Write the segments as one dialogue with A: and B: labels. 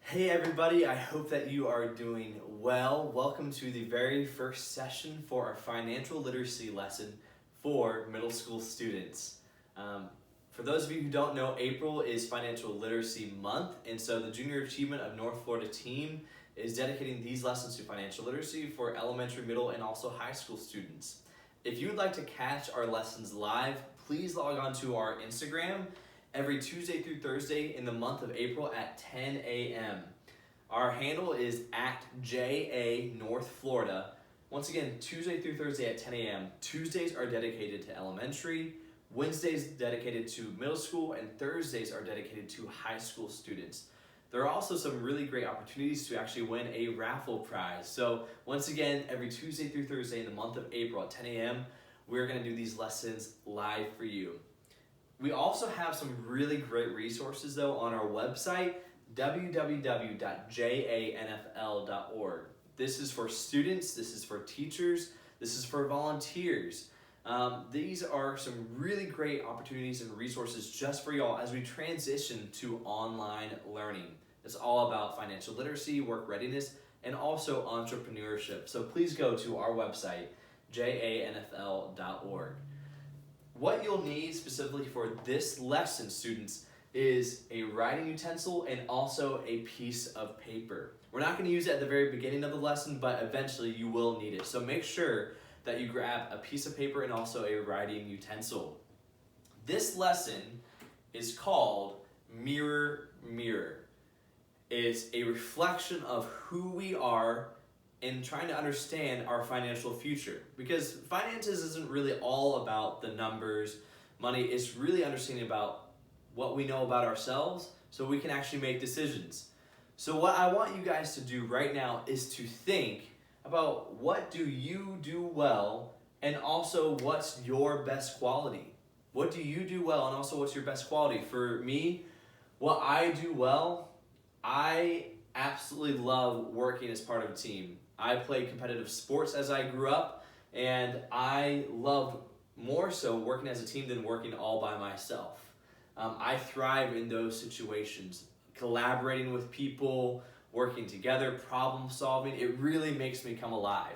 A: Hey everybody, I hope that you are doing well. Welcome to the very first session for our financial literacy lesson for middle school students. For those of you who don't know, April is Financial Literacy Month, and so the Junior Achievement of North Florida team is dedicating these lessons to financial literacy for elementary, middle, and also high school students. If you would like to catch our lessons live, please log on to our Instagram every Tuesday through Thursday in the month of April at 10 a.m. Our handle is at JA North Florida. Once again, Tuesday through Thursday at 10 a.m. Tuesdays are dedicated to elementary, Wednesdays dedicated to middle school, and Thursdays are dedicated to high school students. There are also some really great opportunities to actually win a raffle prize. So once again, every Tuesday through Thursday in the month of April at 10 a.m., we're going to do these lessons live for you. We also have some really great resources though on our website, www.janfl.org. This is for students, this is for teachers, this is for volunteers. These are some really great opportunities and resources just for y'all as we transition to online learning. It's all about financial literacy, work readiness, and also entrepreneurship. So please go to our website, janfl.org. What you'll need specifically for this lesson, students, is a writing utensil and also a piece of paper. We're not going to use it at the very beginning of the lesson, but eventually you will need it. So make sure that you grab a piece of paper and also a writing utensil. This lesson is called Mirror, Mirror. It's a reflection of who we are and trying to understand our financial future. Because finances isn't really all about the numbers, money. It's really understanding about what we know about ourselves so we can actually make decisions. So what I want you guys to do right now is to think about what do you do well and also what's your best quality. What do you do well and also what's your best quality? For me, what I do well, I absolutely love working as part of a team. I played competitive sports as I grew up, and I loved more so working as a team than working all by myself. I thrive in those situations, collaborating with people, working together, problem solving. It really makes me come alive.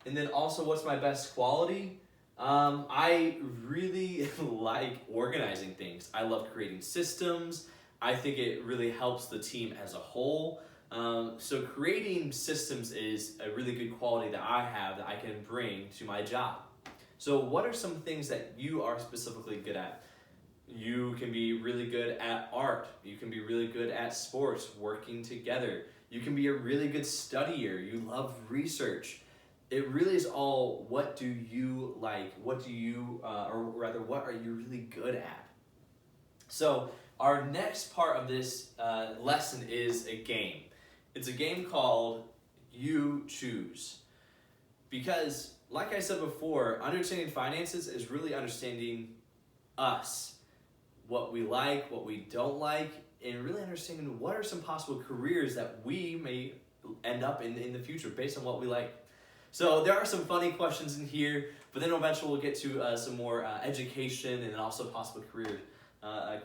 A: And then also, what's my best quality? I really like organizing things. I love creating systems. I think it really helps the team as a whole. So creating systems is a really good quality that I have that I can bring to my job. So what are some things that you are specifically good at? You can be really good at art. You can be really good at sports, working together. You can be a really good studier. You love research. It really is all what do you like? What do you, or rather, what are you really good at? So our next part of this lesson is a game. It's a game called You Choose. Because, like I said before, understanding finances is really understanding us, what we like, what we don't like, and really understanding what are some possible careers that we may end up in the future based on what we like. So there are some funny questions in here, but then eventually we'll get to some more education and also possible career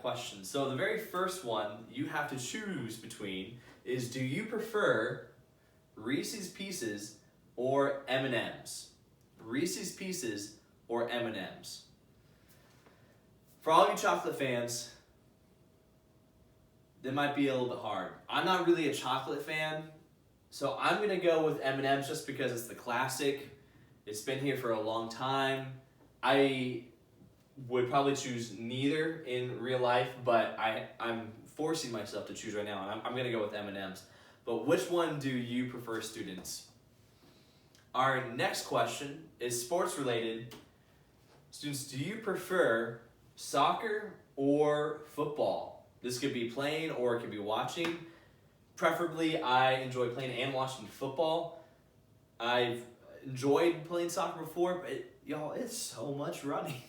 A: questions. So the very first one you have to choose between is, do you prefer Reese's Pieces or M&Ms? Reese's Pieces or M&Ms? For all of you chocolate fans, that might be a little bit hard. I'm not really a chocolate fan, so I'm going to go with M&Ms just because it's the classic. It's been here for a long time. I would probably choose neither in real life, but I'm forcing myself to choose right now, and I'm going to go with M&Ms. But which one do you prefer, students? Our next question is sports related. Students, do you prefer soccer or football? This could be playing or it could be watching. Preferably, I enjoy playing and watching football. I've enjoyed playing soccer before, but y'all, it's so much running.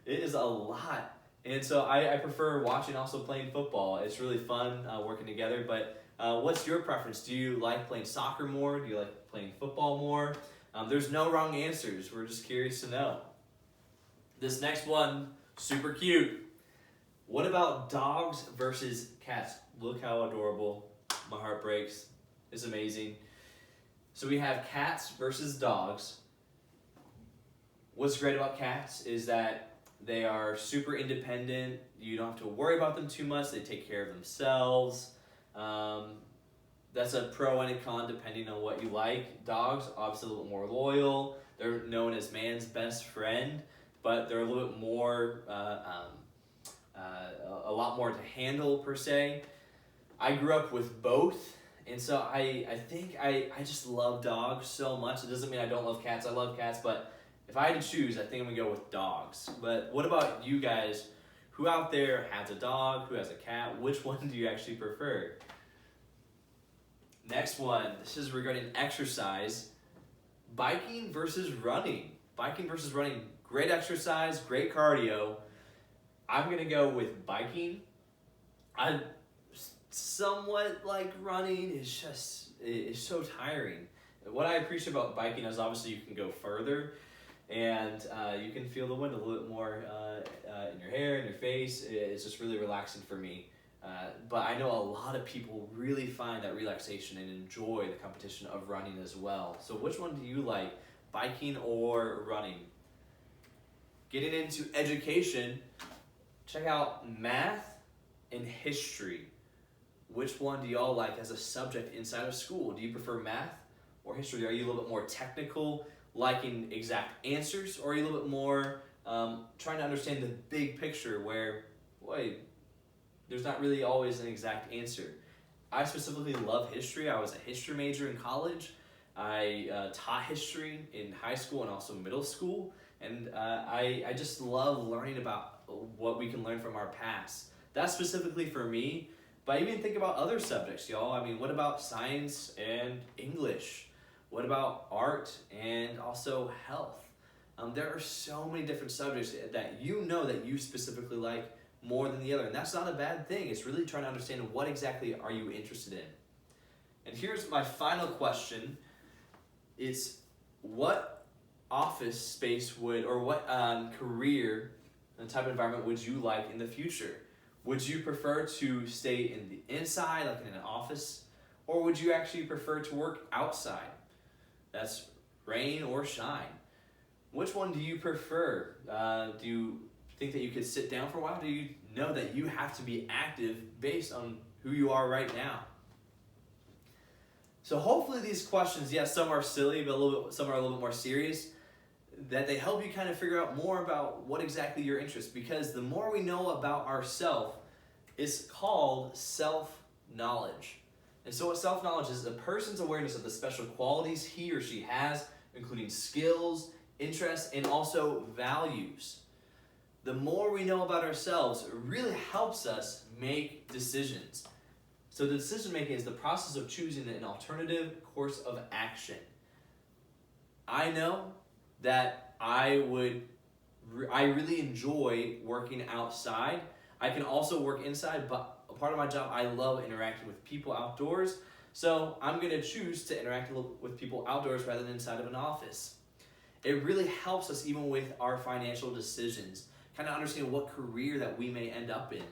A: It is a lot. And so I prefer watching, also playing football. It's really fun working together. But what's your preference? Do you like playing soccer more? Do you like playing football more? There's no wrong answers. We're just curious to know. This next one, super cute. What about dogs versus cats? Look how adorable My heart breaks. It's amazing. So we have cats versus dogs. What's great about cats is that they are super independent. You don't have to worry about them too much. They take care of themselves. That's a pro and a con depending on what you like. Dogs, obviously a little more loyal. They're known as man's best friend, but they're a little bit more, a lot more to handle per se. I grew up with both, and so I think I just love dogs so much. It doesn't mean I don't love cats. I love cats, but if I had to choose, I think I'm gonna go with dogs. But what about you guys? Who out there has a dog? Who has a cat? Which one do you actually prefer? Next one, this is regarding exercise. Biking versus running. Biking versus running, great exercise, great cardio. I'm gonna go with biking. I somewhat like running. It's so tiring. What I appreciate about biking is obviously you can go further, and you can feel the wind a little bit more in your hair, in your face. It's just really relaxing for me. But I know a lot of people really find that relaxation and enjoy the competition of running as well. So which one do you like, biking or running? Getting into education, check out math and history. Which one do y'all like as a subject inside of school? Do you prefer math or history? Are you a little bit more technical, liking exact answers, or are you a little bit more trying to understand the big picture where, boy, there's not really always an exact answer? I specifically love history. I was a history major in college. I taught history in high school and also middle school. And I just love learning about what we can learn from our past. That's specifically for me. But even think about other subjects, y'all. I mean, what about science and English? What about art and also health? There are so many different subjects that you know that you specifically like more than the other. And that's not a bad thing. It's really trying to understand what exactly are you interested in. And here's my final question. Is what office space would, or what career and type of environment would you like in the future? Would you prefer to stay in the inside, like in an office, or would you actually prefer to work outside? That's rain or shine. Which one do you prefer? Do you think that you could sit down for a while? Do you know that you have to be active based on who you are right now? So hopefully these questions, yes, some are silly, but some are a little bit more serious, that they help you kind of figure out more about what exactly your interest, because the more we know about ourselves, it's called self-knowledge. And so what self-knowledge is a person's awareness of the special qualities he or she has, including skills, interests, and also values. The more we know about ourselves, it really helps us make decisions. So the decision making is the process of choosing an alternative course of action. I know that I really enjoy working outside. I can also work inside, but a part of my job, I love interacting with people outdoors. So I'm going to choose to interact with people outdoors rather than inside of an office. It really helps us even with our financial decisions, kind of understand what career that we may end up in.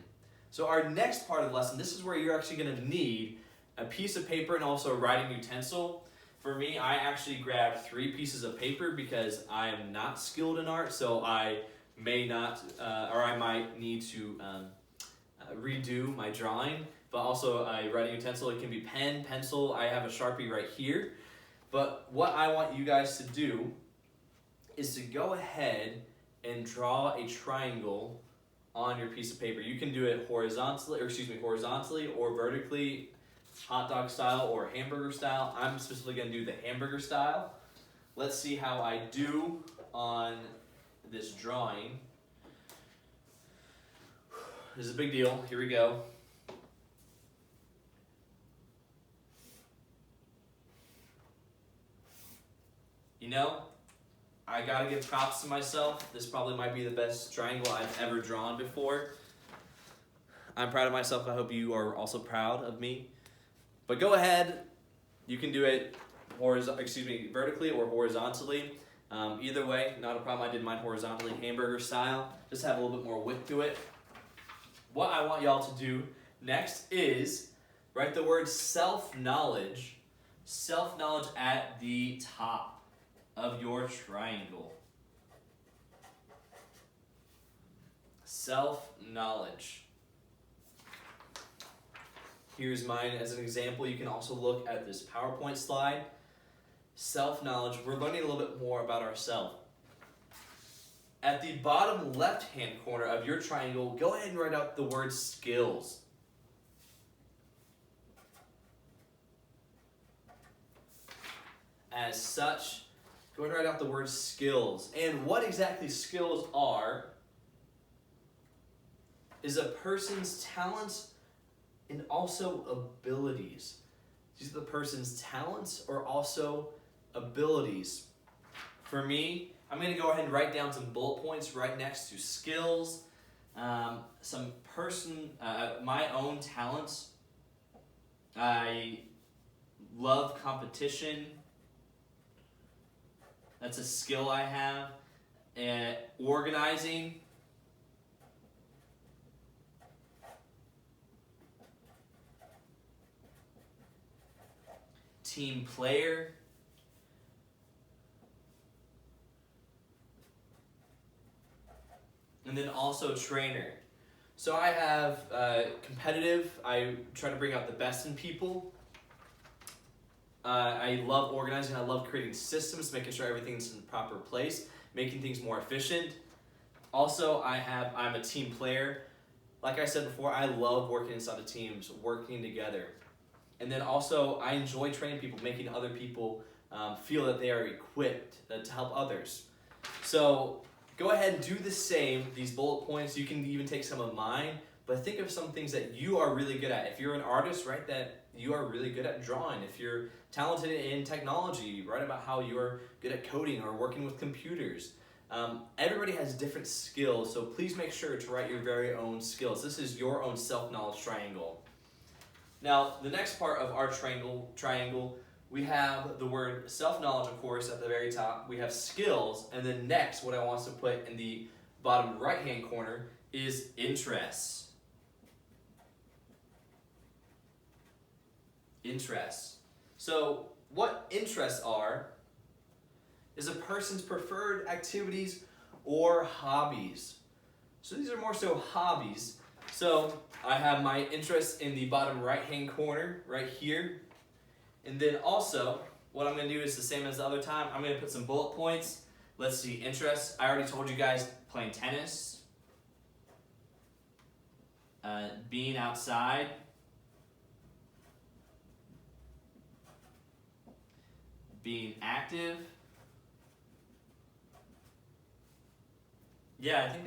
A: So our next part of the lesson, this is where you're actually going to need a piece of paper and also a writing utensil. For me, I actually grabbed 3 pieces of paper because I am not skilled in art, so I may not, or I might need to redo my drawing, but also a writing utensil. It can be pen, pencil. I have a Sharpie right here. But what I want you guys to do is to go ahead and draw a triangle on your piece of paper. You can do it horizontally or vertically, hot dog style or hamburger style. I'm specifically going to do the hamburger style. Let's see how I do on this drawing. This is a big deal. Here we go. You know, I gotta give props to myself. This probably might be the best triangle I've ever drawn before. I'm proud of myself. I hope you are also proud of me. But go ahead. You can do it vertically or horizontally. Either way, not a problem. I did mine horizontally, hamburger style. Just have a little bit more width to it. What I want y'all to do next is write the word self-knowledge at the top of your triangle. Self-knowledge. Here's mine as an example. You can also look at this PowerPoint slide. Self-knowledge, we're learning a little bit more about ourselves. At the bottom left-hand corner of your triangle, go ahead and write out the word skills. As such, go ahead and write out the word skills. And what exactly skills are is a person's talents and also abilities. These are the person's talents or also abilities. For me, I'm going to go ahead and write down some bullet points right next to skills, my own talents. I love competition. That's a skill I have. And organizing. Team player. And then also trainer. So I have competitive. I try to bring out the best in people. I love organizing. I love creating systems, making sure everything's in the proper place, making things more efficient. Also, I'm a team player. Like I said before, I love working inside of teams, working together. And then also, I enjoy training people, making other people feel that they are equipped to help others. So go ahead and do the same, these bullet points. You can even take some of mine, but think of some things that you are really good at. If you're an artist, write that you are really good at drawing. If you're talented in technology, write about how you're good at coding or working with computers. Everybody has different skills, so please make sure to write your very own skills. This is your own self-knowledge triangle. Now, the next part of our triangle, we have the word self-knowledge, of course, at the very top. We have skills, and then next, what I want us to put in the bottom right-hand corner is interests. Interests. So, what interests are is a person's preferred activities or hobbies. So these are more so hobbies. So I have my interests in the bottom right-hand corner, right here. And then also, what I'm going to do is the same as the other time. I'm going to put some bullet points. Let's see, interests. I already told you guys playing tennis, being outside, being active. Yeah, I think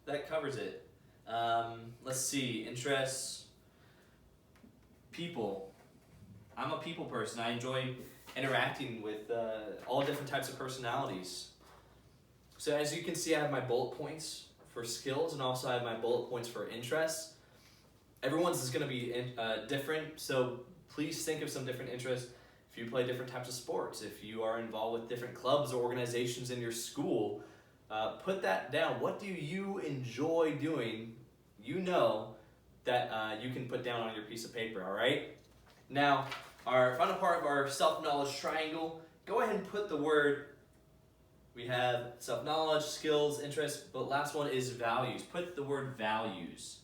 A: that covers it. Let's see, interests, people. I'm a people person. I enjoy interacting with all different types of personalities. So as you can see, I have my bullet points for skills and also I have my bullet points for interests. Everyone's is going to be different, so please think of some different interests. If you play different types of sports, if you are involved with different clubs or organizations in your school, put that down. What do you enjoy doing? You know that you can put down on your piece of paper, all right? Now, our final part of our self-knowledge triangle, go ahead and put the word, we have self-knowledge, skills, interests, but last one is values. Put the word values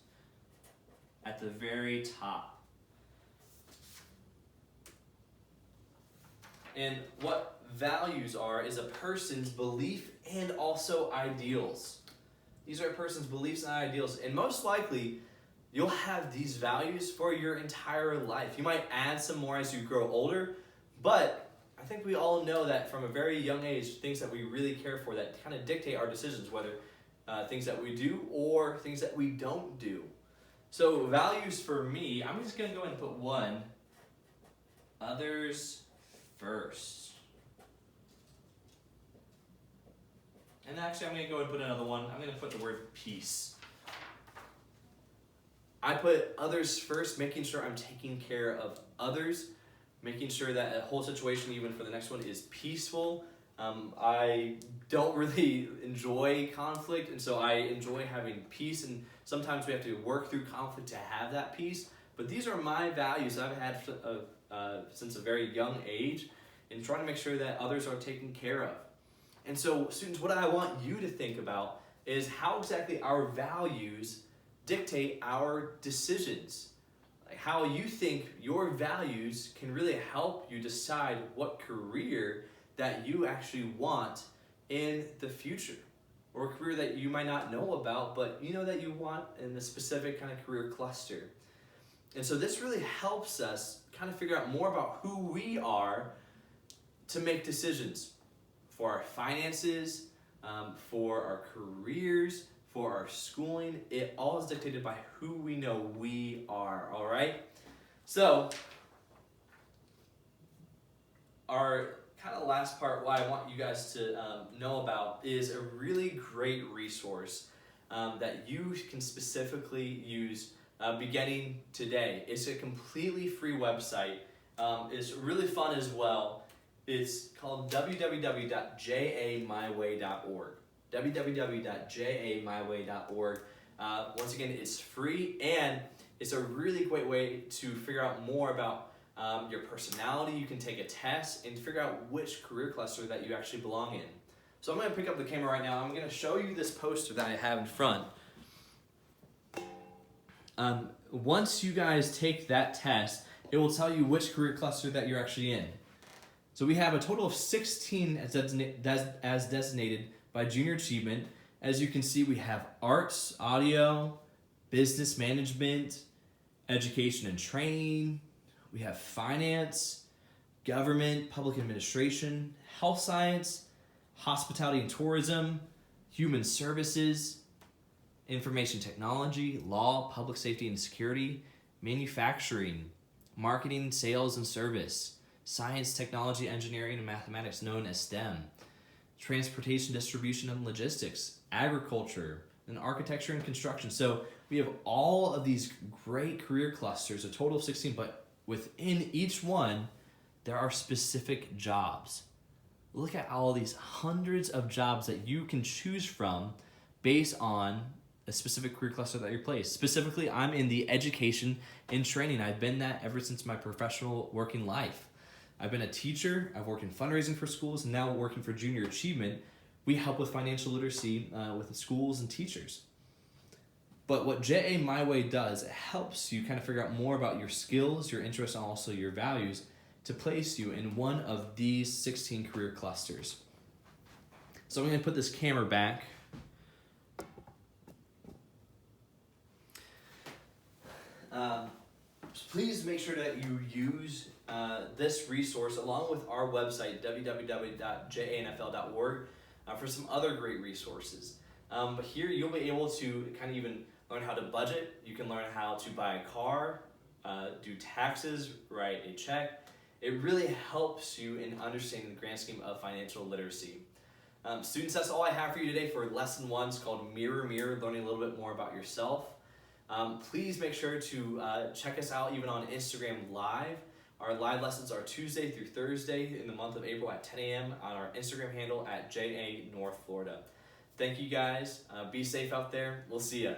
A: at the very top. And what values are is a person's belief and also ideals. These are a person's beliefs and ideals, and most likely, you'll have these values for your entire life. You might add some more as you grow older, but I think we all know that from a very young age, things that we really care for that kind of dictate our decisions, whether things that we do or things that we don't do. So values for me, I'm just going to go ahead and put one. Others first. And actually, I'm going to go ahead and put another one. I'm going to put the word peace. I put others first, making sure I'm taking care of others, making sure that the whole situation, even for the next one, is peaceful. I don't really enjoy conflict, and so I enjoy having peace, and sometimes we have to work through conflict to have that peace, But these are my values I've had since a very young age, and trying to make sure that others are taken care of. And so, students, what I want you to think about is how exactly our values dictate our decisions. Like how you think your values can really help you decide what career that you actually want in the future, or a career that you might not know about, but you know that you want in a specific kind of career cluster. And so this really helps us kind of figure out more about who we are to make decisions for our finances, for our careers, for our schooling. It all is dictated by who we know we are, all right? So, our kind of last part, what I want you guys to know about, is a really great resource that you can specifically use beginning today. It's a completely free website. It's really fun as well. It's called www.jamyway.org. www.jamyway.org. Once again, it's free, and it's a really great way to figure out more about your personality. You can take a test and figure out which career cluster that you actually belong in. So I'm going to pick up the camera right now. I'm going to show you this poster that I have in front. Once you guys take that test, it will tell you which career cluster that you're actually in. So we have a total of 16 as designated by Junior Achievement. As you can see, we have arts, audio, business management, education and training. We have finance, government, public administration, health science, hospitality and tourism, human services, information technology, law, public safety and security, manufacturing, marketing, sales and service, science, technology, engineering, and mathematics, known as STEM, transportation, distribution, and logistics, agriculture, and architecture and construction. So we have all of these great career clusters, a total of 16, but within each one, there are specific jobs. Look at all these hundreds of jobs that you can choose from based on a specific career cluster that you're placed. Specifically, I'm in the education and training. I've been that ever since my professional working life. I've been a teacher, I've worked in fundraising for schools, and now working for Junior Achievement. We help with financial literacy with schools and teachers. But what JA My Way does, it helps you kind of figure out more about your skills, your interests, and also your values to place you in one of these 16 career clusters. So I'm going to put this camera back. Please make sure that you use this resource along with our website, www.janfl.org, for some other great resources. But here you'll be able to kind of even learn how to budget. You can learn how to buy a car, do taxes, write a check. It really helps you in understanding the grand scheme of financial literacy. Students, that's all I have for you today for lesson 1. It's called Mirror, Mirror, learning a little bit more about yourself. Please make sure to check us out even on Instagram Live. Our live lessons are Tuesday through Thursday in the month of April at 10 a.m. on our Instagram handle at JA North Florida. Thank you guys. Be safe out there. We'll see ya.